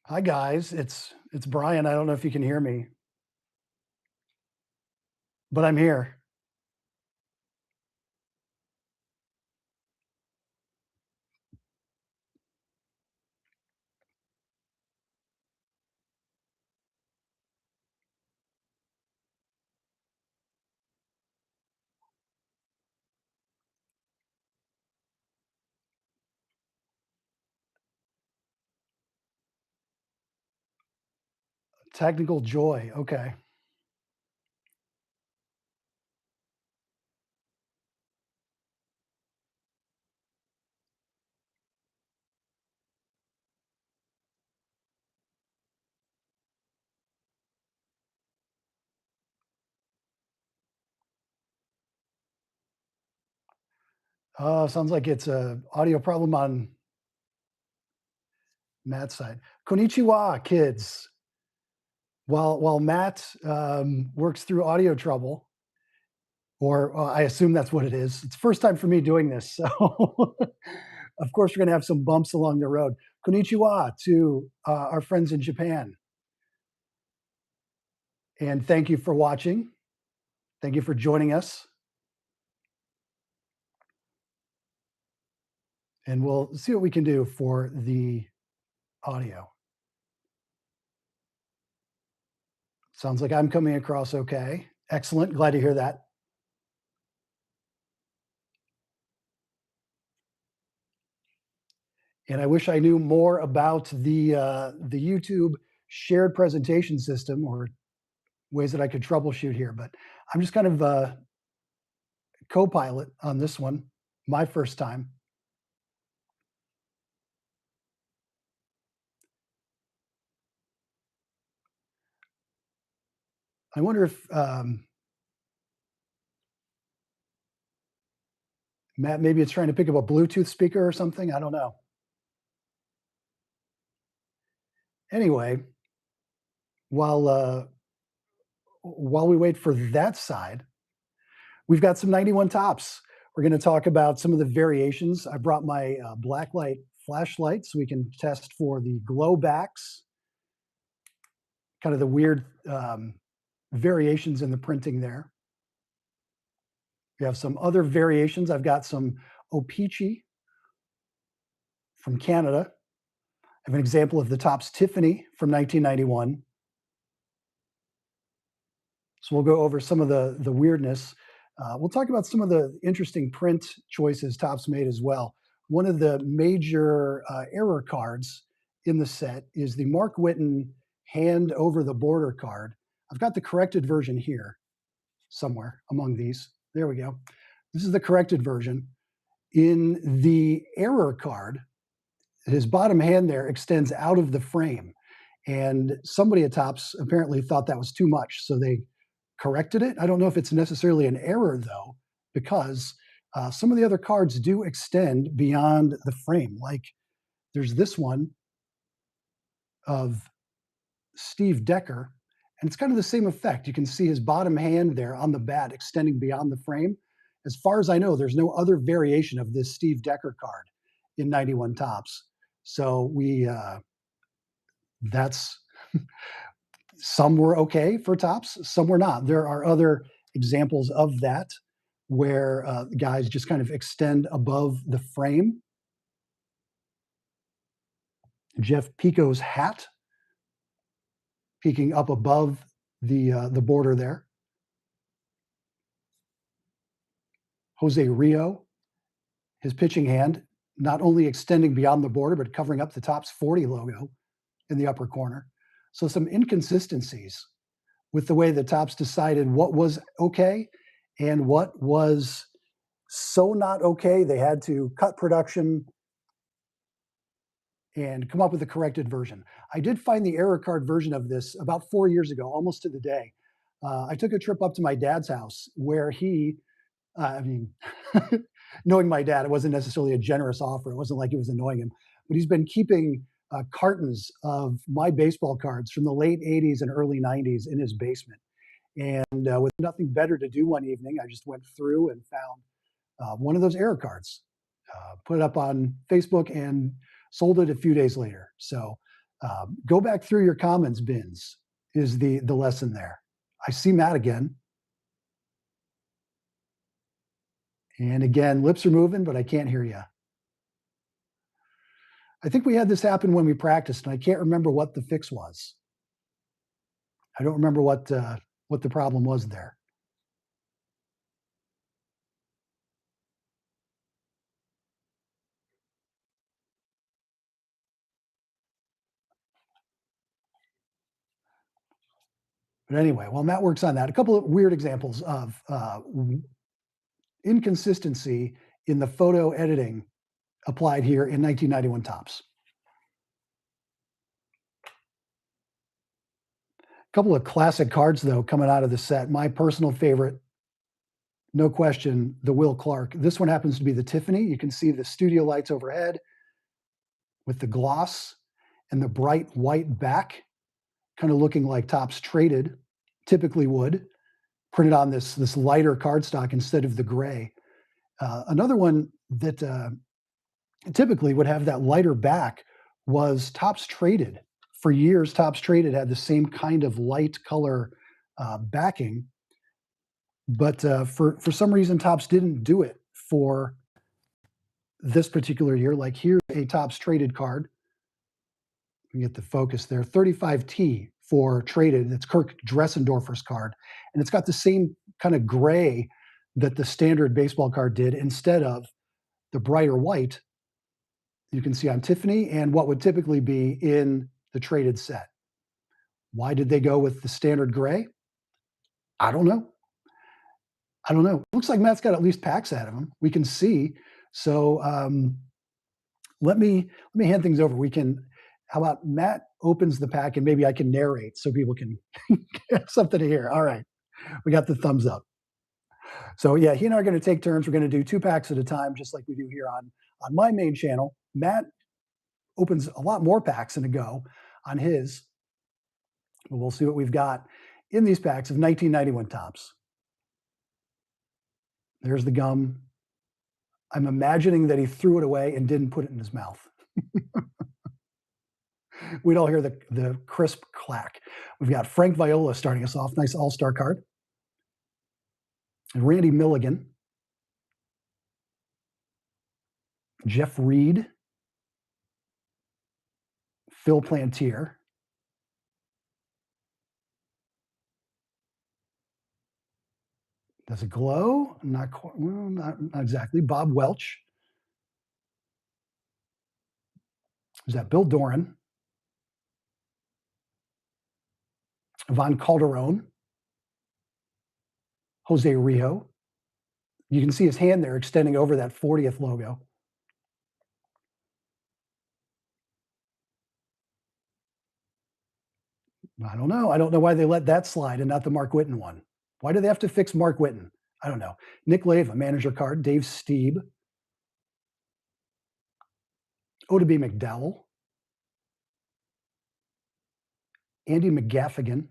Hi guys, it's Brian. I don't know if you can hear me, but I'm here. Technical joy. Okay. Sounds like it's a audio problem on Matt's side. Konnichiwa, kids. While Matt works through audio trouble, or I assume that's what it is. It's the first time for me doing this, so of course we're going to have some bumps along the road. Konnichiwa to our friends in Japan, and thank you for watching. Thank you for joining us. And we'll see what we can do for the audio. Sounds like I'm coming across okay. Excellent. Glad to hear that. And I wish I knew more about the YouTube shared presentation system or ways that I could troubleshoot here, but I'm just kind of co-pilot on this one, my first time. I wonder if Matt, maybe it's trying to pick up a Bluetooth speaker or something. I don't know. Anyway, while while we wait for that side, we've got some 91 tops. We're going to talk about some of the variations. I brought my blacklight flashlight so we can test for the glow backs, kind of the weird variations in the printing there. We have some other variations. I've got some Opeachy from Canada. I have an example of the Topps Tiffany from 1991. So we'll go over some of the weirdness. We'll talk about some of the interesting print choices Topps made as well. One of the major error cards in the set is the Mark Whitten hand over the border card. I've got the corrected version here somewhere among these. There we go. This is the corrected version. In the error card, his bottom hand there extends out of the frame. And somebody at Topps apparently thought that was too much. So they corrected it. I don't know if it's necessarily an error though, because some of the other cards do extend beyond the frame. Like there's this one of Steve Decker, and it's kind of the same effect. You can see his bottom hand there on the bat extending beyond the frame. As far as I know, there's no other variation of this Steve Decker card in 91 Topps. So that's some were okay for Topps, some were not. There are other examples of that where guys just kind of extend above the frame. Jeff Pico's hat peeking up above the border there. Jose Rio, his pitching hand, not only extending beyond the border, but covering up the Topps 40 logo in the upper corner. So some inconsistencies with the way the Topps decided what was okay and what was so not okay, they had to cut production and come up with a corrected version. I did find the error card version of this about 4 years ago, almost to the day. I took a trip up to my dad's house where he, I mean, knowing my dad, it wasn't necessarily a generous offer. It wasn't like it was annoying him, but he's been keeping cartons of my baseball cards from the late 80s and early 90s in his basement. And with nothing better to do one evening, I just went through and found one of those error cards, put it up on Facebook and sold it a few days later. So Go back through your comments bins is the lesson there. I see Matt again. And again, lips are moving, but I can't hear you. I think we had this happen when we practiced, and I can't remember what the fix was. I don't remember what the problem was there. But anyway, while Matt works on that, a couple of weird examples of inconsistency in the photo editing applied here in 1991 Topps. A couple of classic cards, though, coming out of the set. My personal favorite, no question, the Will Clark. This one happens to be the Tiffany. You can see the studio lights overhead with the gloss and the bright white back, kind of looking like Topps traded, typically would, printed on this lighter cardstock instead of the gray. Another one that typically would have that lighter back was Topps traded. For years, Topps traded had the same kind of light color backing, but for some reason, Topps didn't do it for this particular year. Like here's a Topps traded card. We get the focus there. 35T for traded. It's Kirk Dressendorfer's card, and it's got the same kind of gray that the standard baseball card did instead of the brighter white you can see on Tiffany and what would typically be in the traded set. Why did they go with the standard gray? I don't know. I don't know. Looks like Matt's got at least packs out of him. We can see. So let me hand things over. We can. How about Matt opens the pack and maybe I can narrate so people can have something to hear. All right, we got the thumbs up. So yeah, he and I are going to take turns. We're going to do 2 packs at a time, just like we do here on my main channel. Matt opens a lot more packs in a go on his. We'll see what we've got in these packs of 1991 Topps. There's the gum. I'm imagining that he threw it away and didn't put it in his mouth. We'd all hear the crisp clack. We've got Frank Viola starting us off. Nice all-star card. And Randy Milligan. Jeff Reed. Phil Plantier. Does it glow? Not quite, well, not exactly. Bob Welch. Is that Bill Doran? Von Calderon. Jose Rio. You can see his hand there extending over that 40th logo. I don't know. I don't know why they let that slide and not the Mark Whitten one. Why do they have to fix Mark Whitten? I don't know. Nick Lave, a manager card. Dave Steeb. Oddibe McDowell. Andy McGaffigan.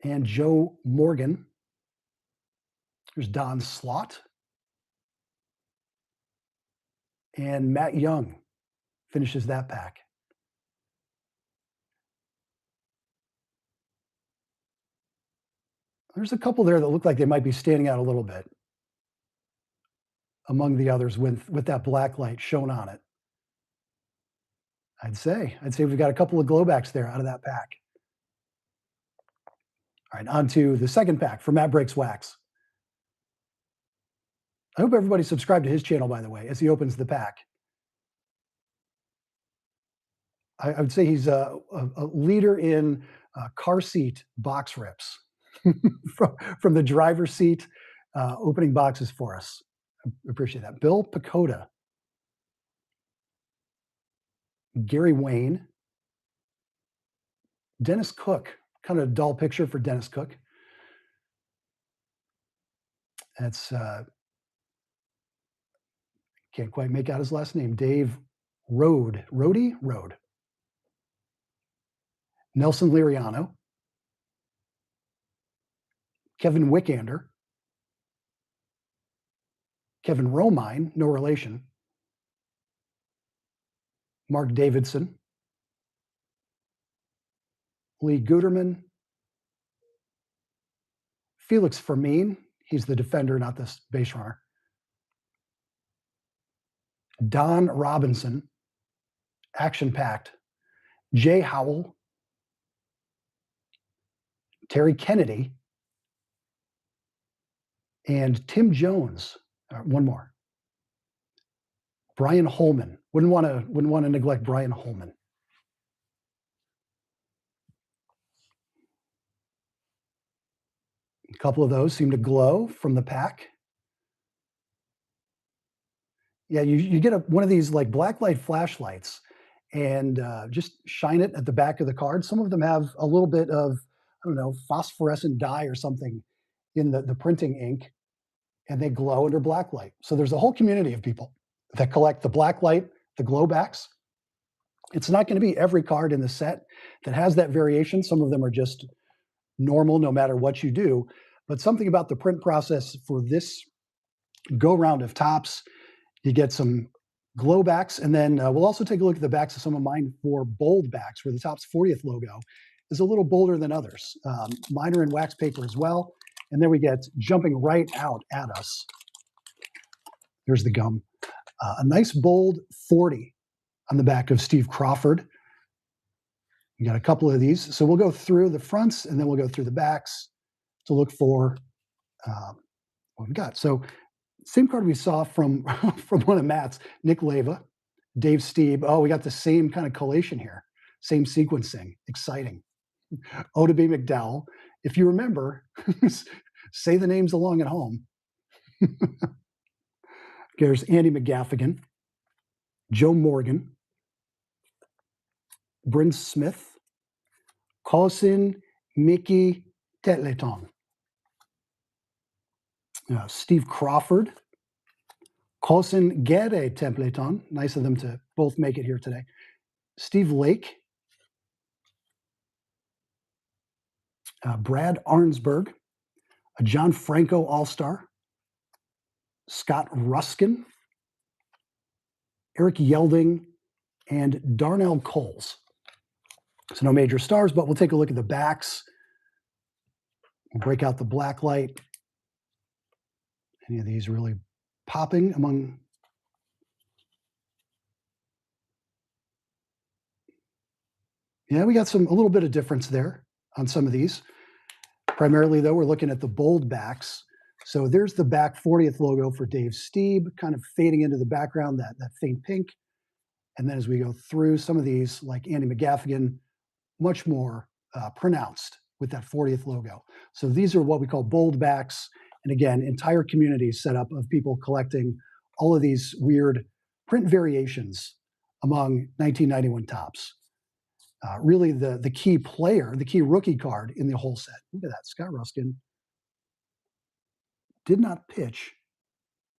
And Joe Morgan. There's Don Slott. And Matt Young finishes that pack. There's a couple there that look like they might be standing out a little bit among the others with that black light shown on it. I'd say we've got a couple of glowbacks there out of that pack. All right, on to the second pack for Matt Breaks Wax. I hope everybody subscribed to his channel, by the way, as he opens the pack. I would say he's a leader in car seat box rips from the driver's seat, opening boxes for us. I appreciate that. Bill Pacoda, Gary Wayne, Dennis Cook, kind of a dull picture for Dennis Cook. That's, can't quite make out his last name. Dave Rode. Nelson Liriano. Kevin Wickander. Kevin Romine, no relation. Mark Davidson, Lee Guterman, Felix Fermin, he's the defender, not the base runner. Don Robinson, action-packed. Jay Howell, Terry Kennedy, and Tim Jones. One more. Brian Holman. Wouldn't want to neglect Brian Holman. A couple of those seem to glow from the pack. Yeah, you get one of these like blacklight flashlights and just shine it at the back of the card. Some of them have a little bit of, I don't know, phosphorescent dye or something in the printing ink, and they glow under blacklight. So there's a whole community of people that collect the blacklight, the glow backs. It's not going to be every card in the set that has that variation. Some of them are just normal no matter what you do. But something about the print process for this go round of Topps, you get some glow backs, and then we'll also take a look at the backs of some of mine for bold backs, where the Topps 40th logo is a little bolder than others. Mine are in wax paper as well. And then we get jumping right out at us. There's the gum. A nice bold 40 on the back of Steve Crawford. We got a couple of these. So we'll go through the fronts and then we'll go through the backs to look for what we've got. So same card we saw from one of Matt's, Nick Leva, Dave Steeb. Oh, we got the same kind of collation here. Same sequencing. Exciting. Odabe McDowell. If you remember, say the names along at home. There's Andy McGaffigan, Joe Morgan, Bryn Smith, Carlson Mickey Tetleton, Steve Crawford, Carlson Gere Templeton. Nice of them to both make it here today. Steve Lake, Brad Arnsberg, a John Franco All-Star, Scott Ruskin, Eric Yelding, and Darnell Coles. So no major stars, but we'll take a look at the backs. We'll break out the black light. Any of these really popping among? Yeah, we got a little bit of difference there on some of these. Primarily, though, we're looking at the bold backs. So there's the back 40th logo for Dave Steeb, kind of fading into the background, that faint pink. And then as we go through some of these, like Andy McGaffigan, much more pronounced with that 40th logo. So these are what we call bold backs. And again, entire communities set up of people collecting all of these weird print variations among 1991 Topps. Really the key player, the key rookie card in the whole set. Look at that, Scott Ruskin. Did not pitch,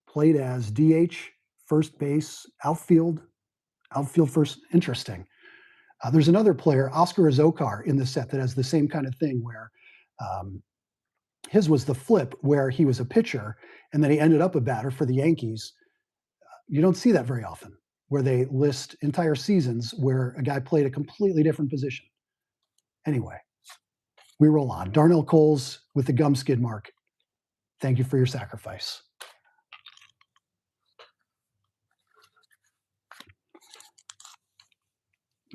played as DH, first base, outfield first. Interesting. There's another player, Oscar Azokar, in the set that has the same kind of thing where his was the flip, where he was a pitcher and then he ended up a batter for the Yankees. You don't see that very often, where they list entire seasons where a guy played a completely different position. Anyway, we roll on. Darnell Coles with the gum skid mark. Thank you for your sacrifice.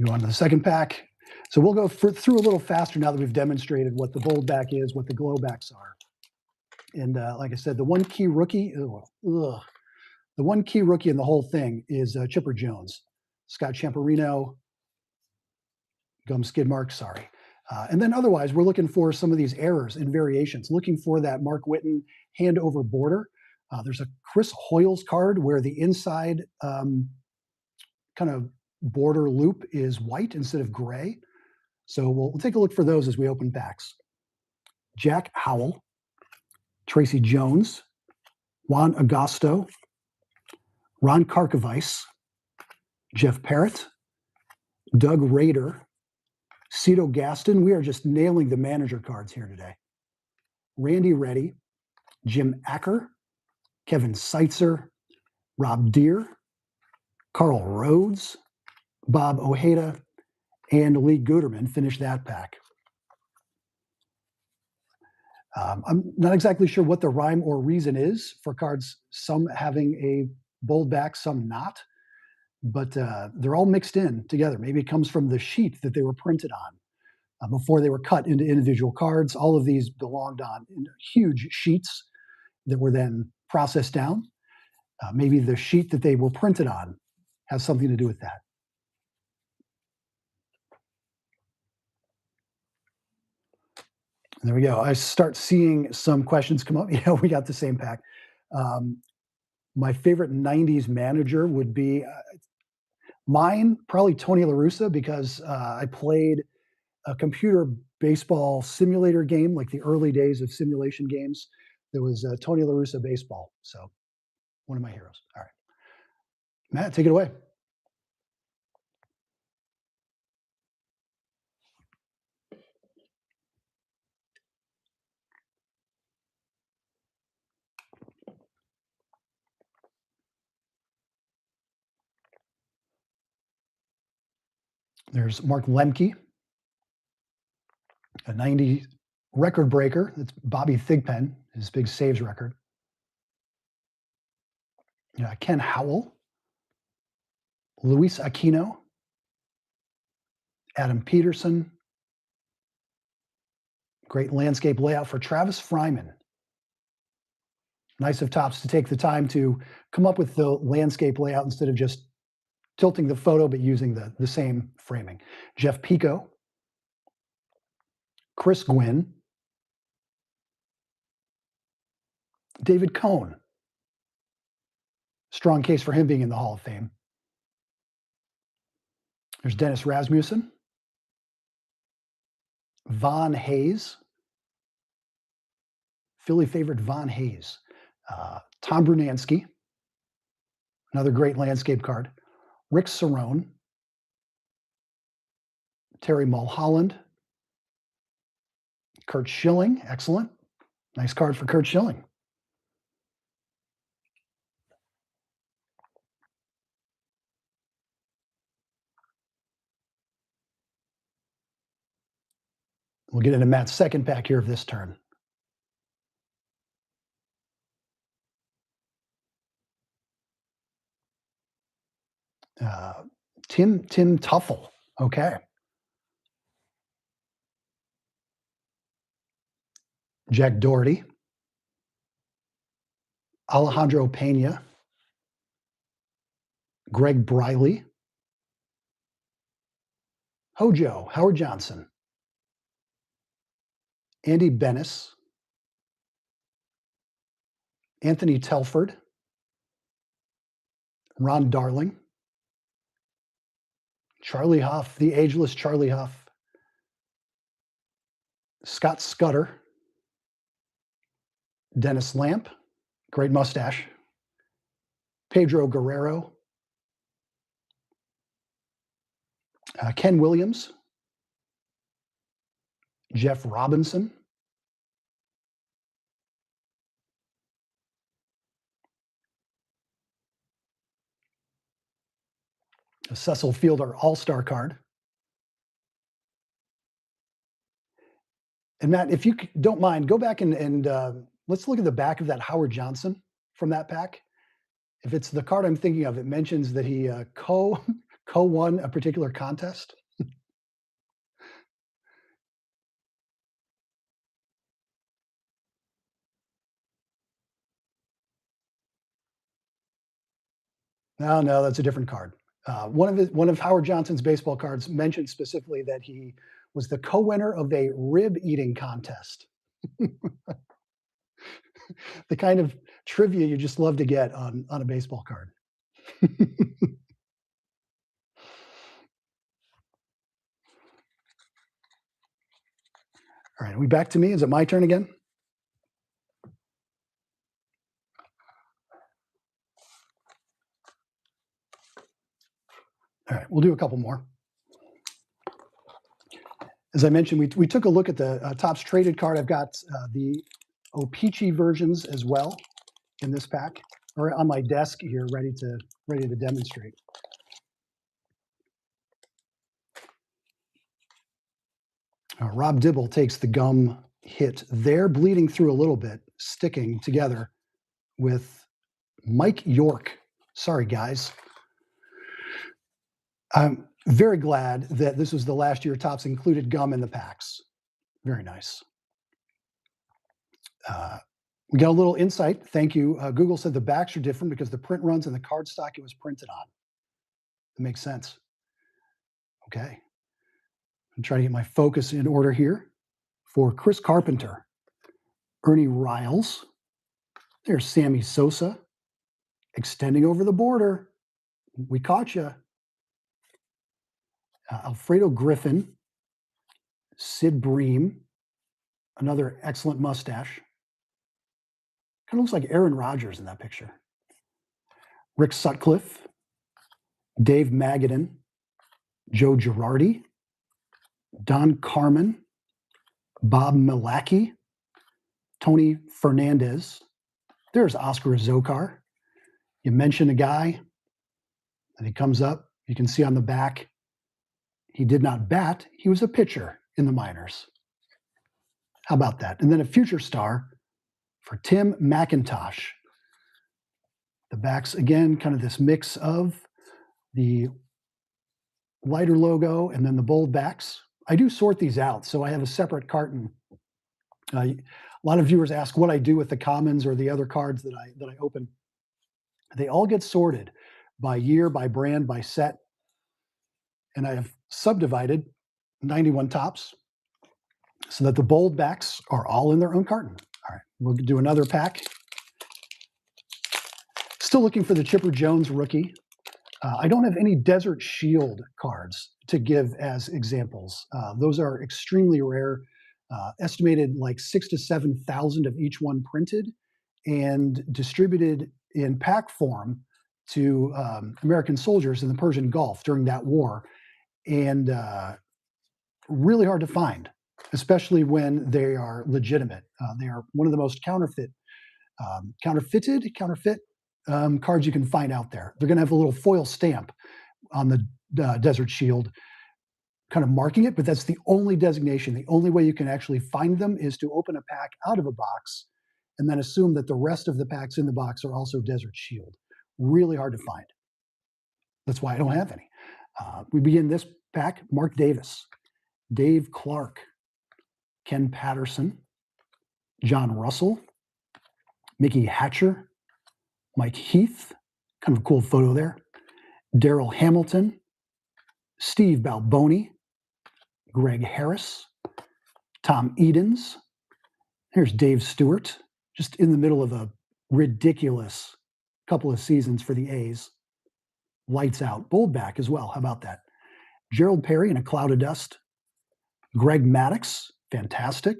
Go on to the second pack. So we'll go through a little faster now that we've demonstrated what the bold back is, what the glow backs are. And like I said, the one key rookie, the one key rookie in the whole thing is Chipper Jones. Scott Champerino, gum skid mark, sorry. And then otherwise, we're looking for some of these errors and variations, looking for that Mark Whitten hand over border. There's a Chris Hoyles card where the inside kind of border loop is white instead of gray. So we'll take a look for those as we open packs. Jack Howell, Tracy Jones, Juan Agosto, Ron Karkovice, Jeff Parrott, Doug Rader, Cito Gaston. We are just nailing the manager cards here today. Randy Reddy, Jim Acker, Kevin Seitzer, Rob Deere, Carl Rhodes, Bob Ojeda, and Lee Guterman finished that pack. I'm not exactly sure what the rhyme or reason is for cards, some having a bold back, some not, but they're all mixed in together. Maybe it comes from the sheet that they were printed on before they were cut into individual cards. All of these belonged on huge sheets that were then processed down. Maybe the sheet that they were printed on has something to do with that. There we go. I start seeing some questions come up. Yeah, we got the same pack. My favorite 90s manager would be mine, probably Tony La Russa, because I played a computer baseball simulator game, like the early days of simulation games. There was Tony La Russa baseball. So one of my heroes. All right. Matt, take it away. There's Mark Lemke, a 90 record breaker. That's Bobby Thigpen, his big saves record. Ken Howell, Luis Aquino, Adam Peterson. Great landscape layout for Travis Fryman. Nice of Topps to take the time to come up with the landscape layout instead of just tilting the photo, but using the same framing. Jeff Pico, Chris Gwynn, David Cohn. Strong case for him being in the Hall of Fame. There's Dennis Rasmussen, Von Hayes, Philly favorite Von Hayes, Tom Brunansky, another great landscape card, Rick Cerrone, Terry Mulholland, Kurt Schilling, excellent. Nice card for Kurt Schilling. We'll get into Matt's second pack here of this turn. Tim Tuffle, okay. Jack Doherty, Alejandro Pena, Greg Briley, Hojo, Howard Johnson, Andy Bennis, Anthony Telford, Ron Darling, Charlie Huff, the ageless Charlie Huff, Scott Scudder, Dennis Lamp, great mustache, Pedro Guerrero, Ken Williams, Jeff Robinson, a Cecil Fielder All-Star card. And Matt, if you don't mind, go back and let's look at the back of that Howard Johnson from that pack. If it's the card I'm thinking of, it mentions that he co-won a particular contest. No, that's a different card. One of Howard Johnson's baseball cards mentioned specifically that he was the co-winner of a rib eating contest. The kind of trivia you just love to get on a baseball card. All right, are we back to me? Is it my turn again? All right, we'll do a couple more. As I mentioned, we took a look at the Topps traded card. I've got the O-Pee-Chee versions as well in this pack, or on my desk here, ready to demonstrate. Rob Dibble takes the gum hit there, bleeding through a little bit, sticking together with Mike York. Sorry, guys. I'm very glad that this was the last year Topps included gum in the packs. Very nice. We got a little insight. Thank you. Google said the backs are different because the print runs in the cardstock it was printed on. It makes sense. Okay. I'm trying to get my focus in order here for Chris Carpenter, Ernie Riles. There's Sammy Sosa extending over the border. We caught you. Alfredo Griffin, Sid Bream, another excellent mustache. Kind of looks like Aaron Rodgers in that picture. Rick Sutcliffe, Dave Magadan, Joe Girardi, Don Carmen, Bob Milacki, Tony Fernandez. There's Oscar Zokar. You mention a guy, and he comes up. You can see on the back, he did not bat. He was a pitcher in the minors. How about that? And then a future star for Tim McIntosh. The backs, again, kind of this mix of the lighter logo and then the bold backs. I do sort these out, so I have a separate carton. A lot of viewers ask what I do with the commons or the other cards that I open. They all get sorted by year, by brand, by set, and I have subdivided 91 Topps so that the bold backs are all in their own carton. All right, we'll do another pack. Still looking for the Chipper Jones rookie. I don't have any Desert Shield cards to give as examples. Those are extremely rare, estimated like 6,000 to 7,000 of each one printed and distributed in pack form to American soldiers in the Persian Gulf during that war. And really hard to find, especially when they are legitimate. They are one of the most counterfeit cards you can find out there. They're going to have a little foil stamp on the Desert Shield kind of marking it, but that's the only designation. The only way you can actually find them is to open a pack out of a box and then assume that the rest of the packs in the box are also Desert Shield. Really hard to find. That's why I don't have any. We begin this pack, Mark Davis, Dave Clark, Ken Patterson, John Russell, Mickey Hatcher, Mike Heath, kind of a cool photo there, Daryl Hamilton, Steve Balboni, Greg Harris, Tom Edens. Here's Dave Stewart, just in the middle of a ridiculous couple of seasons for the A's. Lights out. Bold back as well. How about that? Gerald Perry in a cloud of dust. Greg Maddux, fantastic.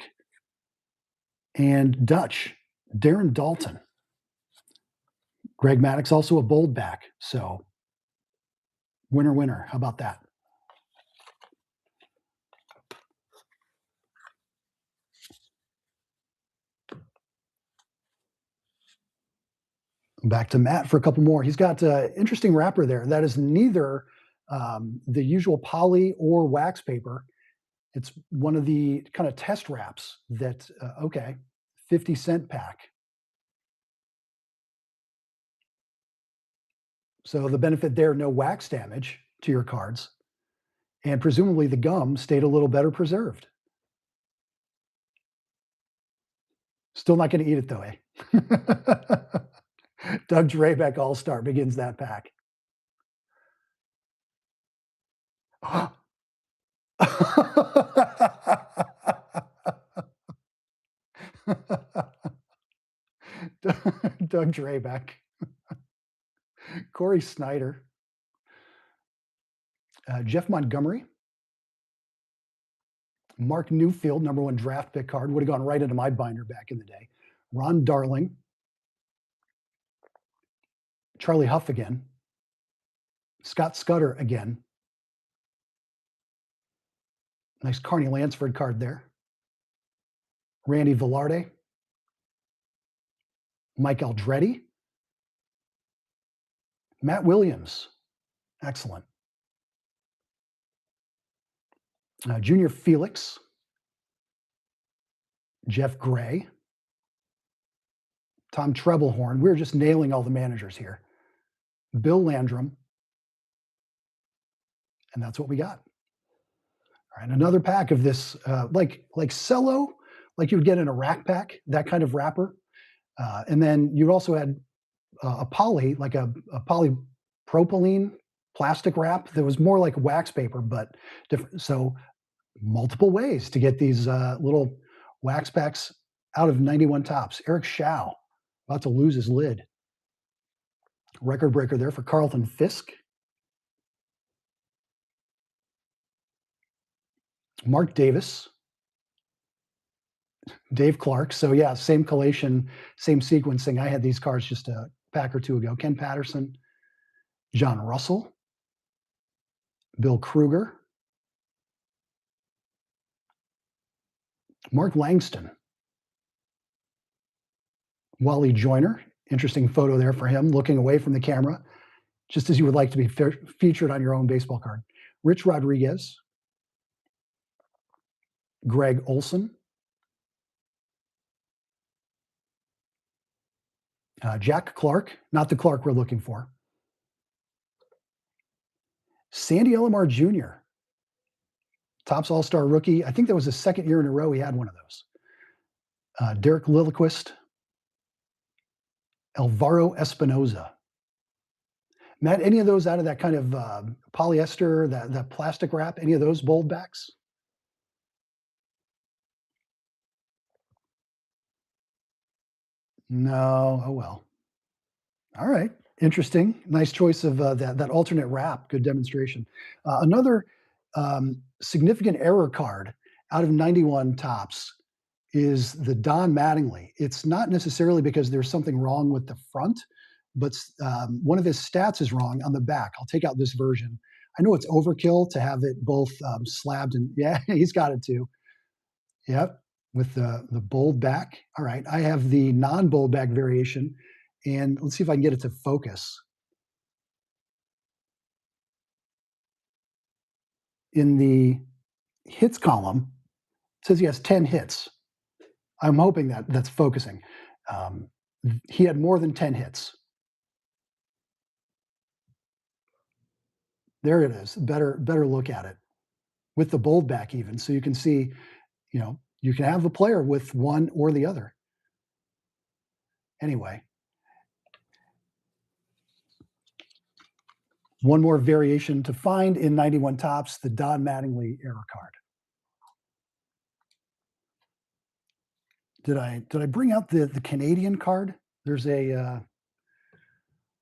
And Dutch, Darren Dalton. Greg Maddux also a bold back. So winner, winner. How about that? Back to Matt for a couple more. He's got an interesting wrapper there. That is neither the usual poly or wax paper. It's one of the kind of test wraps that, 50-cent pack. So the benefit there, no wax damage to your cards. And presumably the gum stayed a little better preserved. Still not going to eat it though, eh? Doug Drabeck All-Star begins that pack. Doug Drabeck. Corey Snyder. Jeff Montgomery. Mark Newfield, #1 draft pick card. Would have gone right into my binder back in the day. Ron Darling. Charlie Huff again. Scott Scudder again. Nice Carney Lansford card there. Randy Velarde. Mike Aldretti. Matt Williams. Excellent. Junior Felix. Jeff Gray, Tom Trebelhorn. We're just nailing all the managers here. Bill Landrum, and that's what we got. All right, another pack of this, like cello, like you would get in a rack pack, that kind of wrapper. And then you also had a poly, like a polypropylene plastic wrap that was more like wax paper, but different. So multiple ways to get these little wax packs out of 91 tops. Eric Shao about to lose his lid. Record breaker there for Carlton Fisk. Mark Davis. Dave Clark. So yeah, same collation, same sequencing. I had these cards just a pack or two ago. Ken Patterson, John Russell, Bill Kruger, Mark Langston, Wally Joyner. Interesting photo there for him, looking away from the camera, just as you would like to be featured on your own baseball card. Rich Rodriguez, Greg Olson, Jack Clark, not the Clark we're looking for. Sandy Elomar Jr., Topps All-Star rookie. I think that was the second year in a row he had one of those. Derek Lilliquist, Alvaro Espinoza. Matt, any of those out of that kind of polyester, that plastic wrap, any of those bold backs? No. Oh, well. All right. Interesting. Nice choice of that alternate wrap. Good demonstration. Another significant error card out of 91 tops is the Don Mattingly. It's not necessarily because there's something wrong with the front, but one of his stats is wrong on the back. I'll take out this version. I know it's overkill to have it both slabbed and yeah, he's got it too. Yep, with the bold back. All right, I have the non-bold back variation, and let's see if I can get it to focus. In the hits column, it says he has 10 hits. I'm hoping that that's focusing. He had more than 10 hits. There it is. Better look at it with the bold back even, so you can see. You can have a player with one or the other. Anyway, one more variation to find in 91 tops, the Don Mattingly error card. Did I bring out the Canadian card? There's a let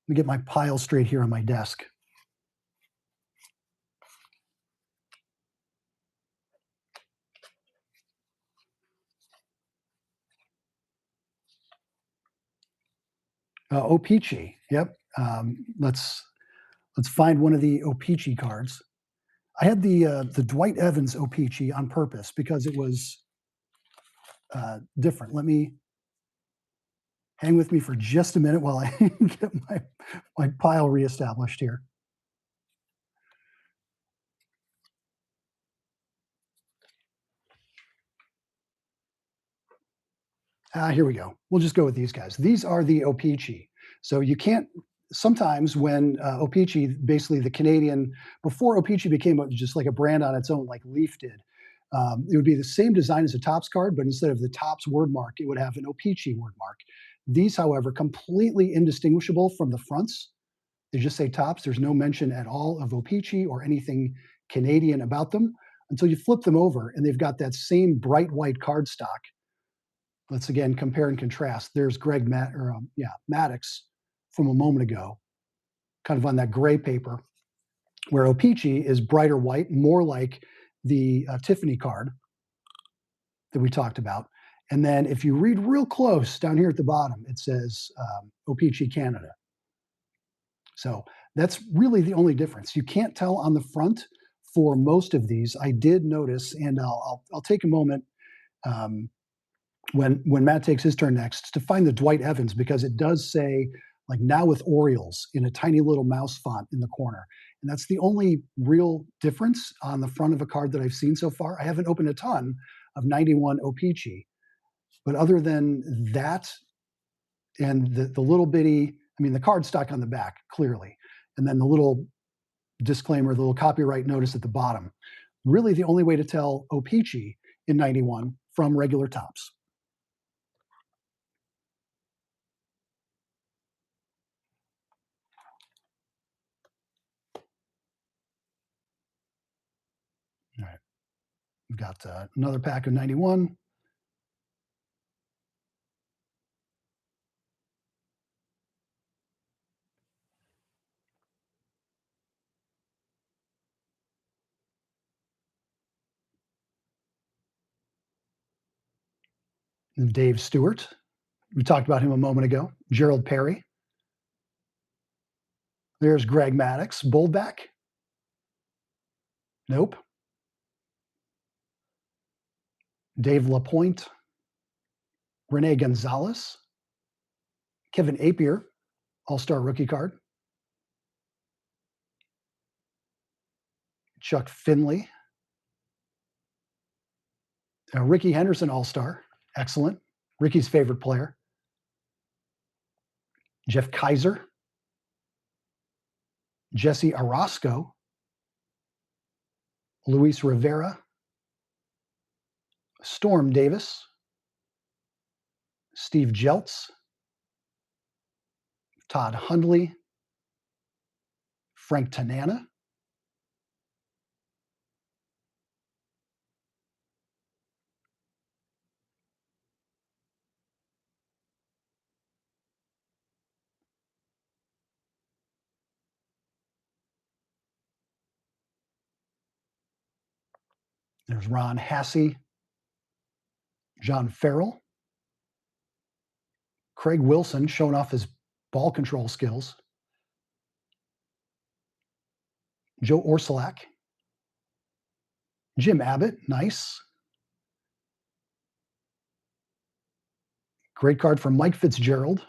me get my pile straight here on my desk. O-Pee-Chee. Yep. Let's find one of the O-Pee-Chee cards. I had the Dwight Evans O-Pee-Chee on purpose because it was different. Let me hang with me for just a minute while I get my pile reestablished here. Here we go. We'll just go with these guys. These are the O-Pee-Chee. So you can't, sometimes when O-Pee-Chee, basically the Canadian, before O-Pee-Chee became just like a brand on its own, like Leaf did, it would be the same design as a Topps card, but instead of the Topps word mark, it would have an O-Pee-Chee word mark. These, however, completely indistinguishable from the fronts. They just say Topps. There's no mention at all of O-Pee-Chee or anything Canadian about them until you flip them over, and they've got that same bright white cardstock. Let's again compare and contrast. There's Greg Maddux from a moment ago, kind of on that gray paper, where O-Pee-Chee is brighter white, more like the Tiffany card that we talked about. And then if you read real close down here at the bottom, it says O-Pee-Chee Canada. So that's really the only difference. You can't tell on the front for most of these. I did notice, and I'll take a moment when Matt takes his turn next to find the Dwight Evans, because it does say like now with Orioles in a tiny little mouse font in the corner. And that's the only real difference on the front of a card that I've seen so far. I haven't opened a ton of 91 O-Pee-Chee. But other than that, and the little bitty, I mean, the card stock on the back, clearly, and then the little disclaimer, the little copyright notice at the bottom. Really, the only way to tell O-Pee-Chee in 91 from regular Topps. All right. We've got another pack of 91. And Dave Stewart. We talked about him a moment ago. Gerald Perry. There's Greg Maddux. Bullback. Nope. Dave LaPointe. Rene Gonzalez. Kevin Apier, All-Star rookie card. Chuck Finley. Ricky Henderson, All-Star. Excellent. Ricky's favorite player. Jeff Kaiser. Jesse Orosco. Luis Rivera. Storm Davis. Steve Jeltz. Todd Hundley. Frank Tanana. There's Ron Hassey. John Farrell. Craig Wilson showing off his ball control skills. Joe Orsulak. Jim Abbott, nice. Great card from Mike Fitzgerald.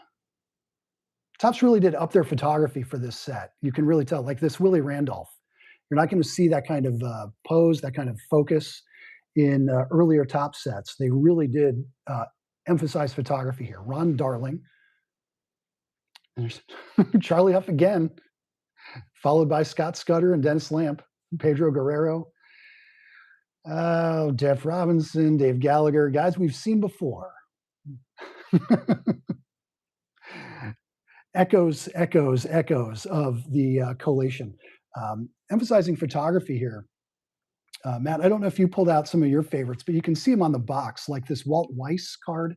Topps really did up their photography for this set. You can really tell, like this Willie Randolph. You're not going to see that kind of pose, that kind of focus in earlier Topps sets. They really did emphasize photography here. Ron Darling. There's Charlie Huff again, followed by Scott Scudder and Dennis Lamp, Pedro Guerrero. Oh, Jeff Robinson, Dave Gallagher, guys we've seen before. echoes of the collation. Emphasizing photography here. Matt, I don't know if you pulled out some of your favorites, but you can see them on the box, like this Walt Weiss card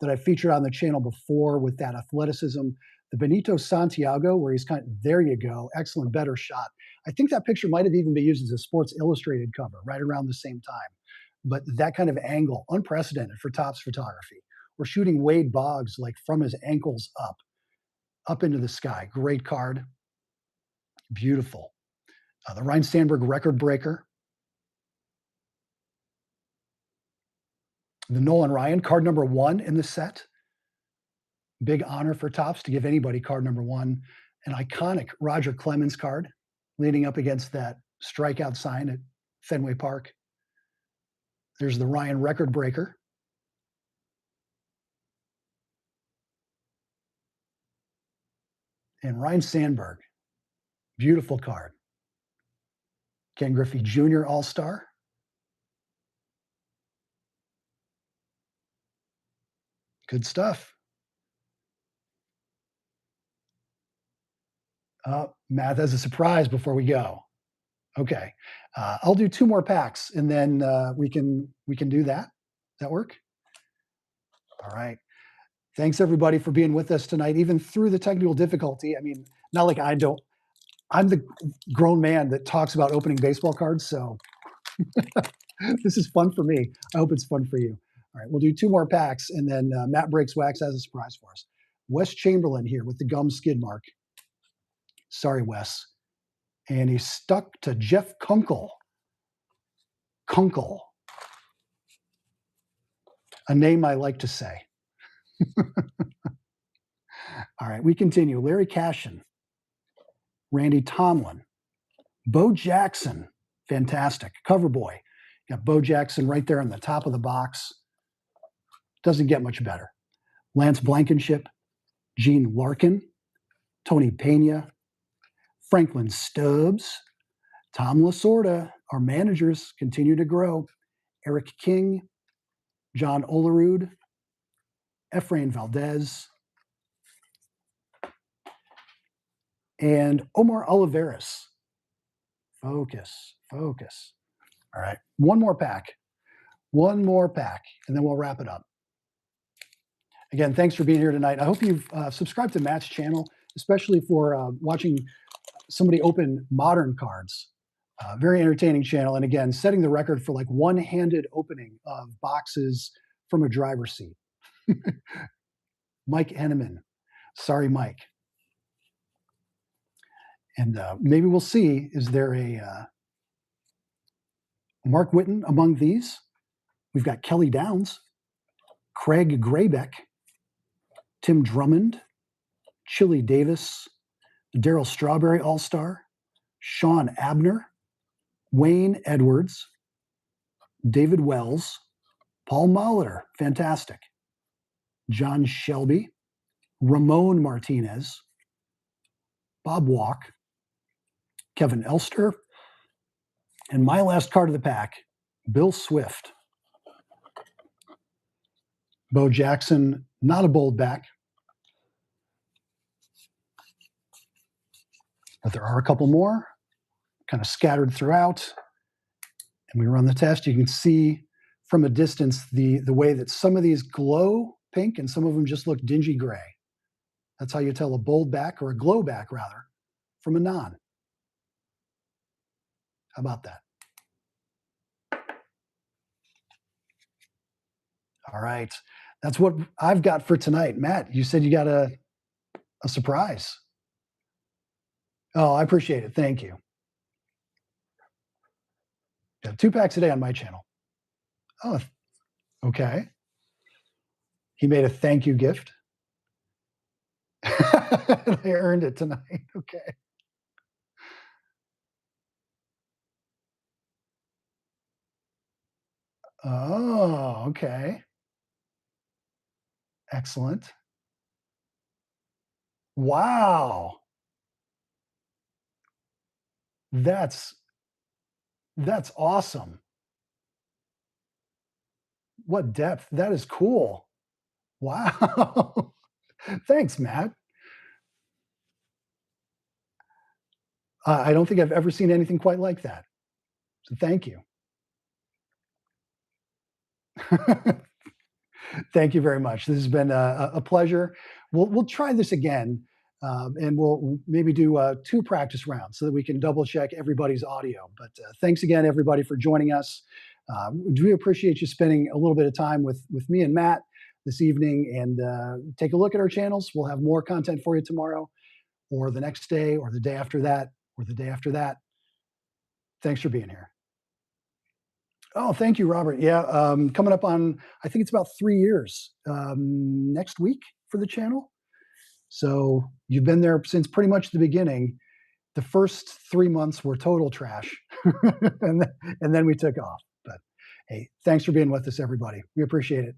that I featured on the channel before with that athleticism. The Benito Santiago, where he's there you go, excellent, better shot. I think that picture might have even been used as a Sports Illustrated cover right around the same time. But that kind of angle, unprecedented for Topps photography. We're shooting Wade Boggs like from his ankles up into the sky. Great card. Beautiful. The Ryne Sandberg record breaker. The Nolan Ryan, card number 1 in the set. Big honor for Topps to give anybody card number 1. An iconic Roger Clemens card leaning up against that strikeout sign at Fenway Park. There's the Ryan record breaker. And Ryne Sandberg, beautiful card. Ken Griffey Jr. All-Star. Good stuff. Matt has a surprise before we go. Okay, I'll do 2 more packs, and then we can do that. Does that work? All right. Thanks everybody for being with us tonight, even through the technical difficulty. I mean, not like I'm the grown man that talks about opening baseball cards, so this is fun for me. I hope it's fun for you. All right, we'll do 2 more packs, and then Matt Breaks Wax has a surprise for us. Wes Chamberlain here with the gum skid mark. Sorry, Wes. And he's stuck to Jeff Kunkel. Kunkel. A name I like to say. All right, we continue. Larry Cashin. Randy Tomlin. Bo Jackson. Fantastic. Cover boy. Got Bo Jackson right there on the top of the box. Doesn't get much better. Lance Blankenship, Gene Larkin, Tony Pena, Franklin Stubbs, Tom Lasorda. Our managers continue to grow. Eric King, John Olerud, Efrain Valdez, and Omar Oliveras. Focus, focus. All right, one more pack, and then we'll wrap it up. Again, thanks for being here tonight. I hope you've subscribed to Matt's channel, especially for watching somebody open modern cards. Very entertaining channel. And again, setting the record for like one-handed opening of boxes from a driver's seat. Mike Henneman. Sorry, Mike. And maybe we'll see, is there a Mark Whitten among these? We've got Kelly Downs, Craig Graybeck, Tim Drummond, Chili Davis, Darryl Strawberry All-Star, Sean Abner, Wayne Edwards, David Wells, Paul Molitor, fantastic, John Shelby, Ramon Martinez, Bob Walk, Kevin Elster, and my last card of the pack, Bill Swift. Bo Jackson, not a bold back, but there are a couple more kind of scattered throughout. And we run the test. You can see from a distance the way that some of these glow pink and some of them just look dingy gray. That's how you tell a bold back, or a glow back rather, from a non. How about that? All right. That's what I've got for tonight. Matt, you said you got a surprise. Oh, I appreciate it. Thank you. Yeah, 2 packs a day on my channel. Oh, okay. He made a thank you gift. I earned it tonight. Okay. Oh, okay. Excellent. Wow. That's awesome. What depth. That is cool. Wow. Thanks, Matt. I don't think I've ever seen anything quite like that. So thank you. Thank you very much. This has been a pleasure. We'll try this again, and we'll maybe do 2 practice rounds so that we can double check everybody's audio. But thanks again, everybody, for joining us. We appreciate you spending a little bit of time with me and Matt this evening. And take a look at our channels. We'll have more content for you tomorrow, or the next day, or the day after that, or the day after that. Thanks for being here. Oh, thank you, Robert. Yeah, coming up on, I think it's about 3 years next week for the channel. So you've been there since pretty much the beginning. The first 3 months were total trash, and then we took off. But hey, thanks for being with us, everybody. We appreciate it.